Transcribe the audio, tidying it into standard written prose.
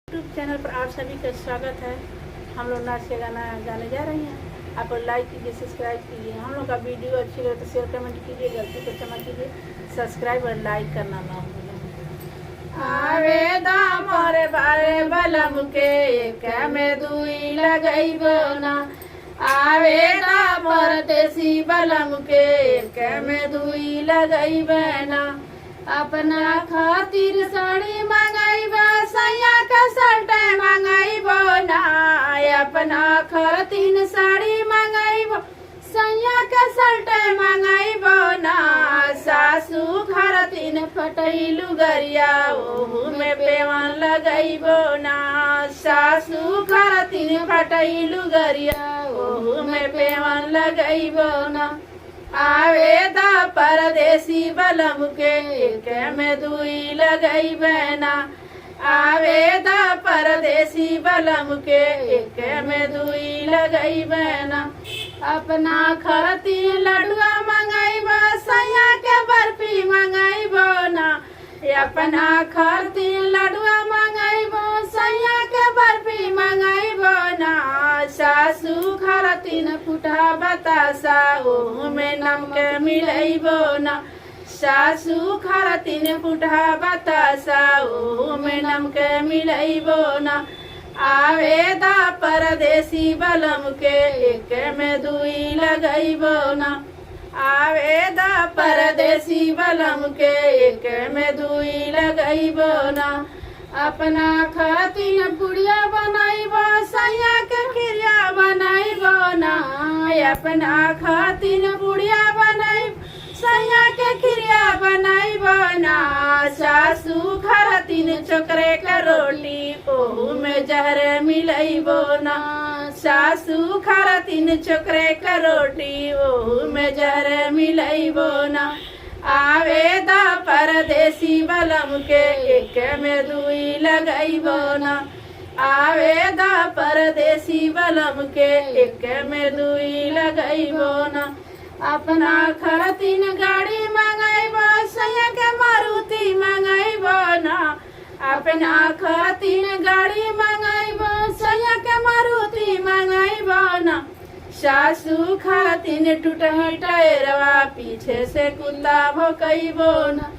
YouTube channel पर आप सभी का स्वागत है। हम लोग नाच के गाना गाने जा रही हैं। आप लाइक कीजिए, सब्सक्राइब कीजिए। हम लोग का वीडियो अच्छी लगे तो शेयर कमेंट कीजिए, गलती को क्षमा कीजिए, सब्सक्राइब और लाइक करना ना भूलें। आवे दाम और बारे बलम के एक में दुई लगइबो ना। आवे दाम और देसी बलम के एक में दुई लगइबे ना। अपना खातिर साड़ी मंगाइबा, सैया का शर्ट मंगाइबो ना। अपना खातिर साड़ी मंगाइबो, सैया का शर्ट मंगाइबो ना। सासू खातिर फटैलू गरिया, ओहू में पेवन लगाइबो ना। सासू खातिर फटैलू गरिया, ओहू में पेवन लगाइबो ना। आवे दा परदेसी बलम के एक में दुई लगइबे ना। आवे दा परदेसी बलम के एक में दुई लगइबे ना। अपना खातिर लडुआ मंगाइबा, सैया के बर्फी मंगाइबो ना। अपना खातिर लडुआ मंगाइबो, सैया के बर्फी मंगाइबो ना। सासू खातिर फुटा बतासा, ओहू में नमक मिलइबो ना। सासू खातिर फुटा बतासा, ओहू में नमक मिलइबो ना। आवे दा परदेसी बलम के एक में दुई लगइबो ना। आवे दा परदेसी बलम के एक में दुई लगइबो ना। अपना खातिर पुड़िया बनाइबो, सैया के खिरिया बनाइबो ना। अपना खातिर पुड़िया बनाइबो, सैया के खिरिया बनाइबो ना। सासू खातिर चोकरे का रोटी, ओहू में जहर मिलइबो ना। सासू खातिर चोकरे का रोटी, ओहू में जहर मिलइबो ना। आवे दा परदेसी बलम के एक में दुई लगइबो ना। आवे दा परदेसी बलम के एक में दुई लगइबो ना। अपना खातिर गाड़ी मंगाइबो, सैया के मारुति मंगाइबो ना। अपना खातिर गाड़ी मंगाइबो, सैया के मारुति मंगाइबो ना। सासू खातिर टूटा टायरवा, पीछे से कुत्ता भौंकइबो ना।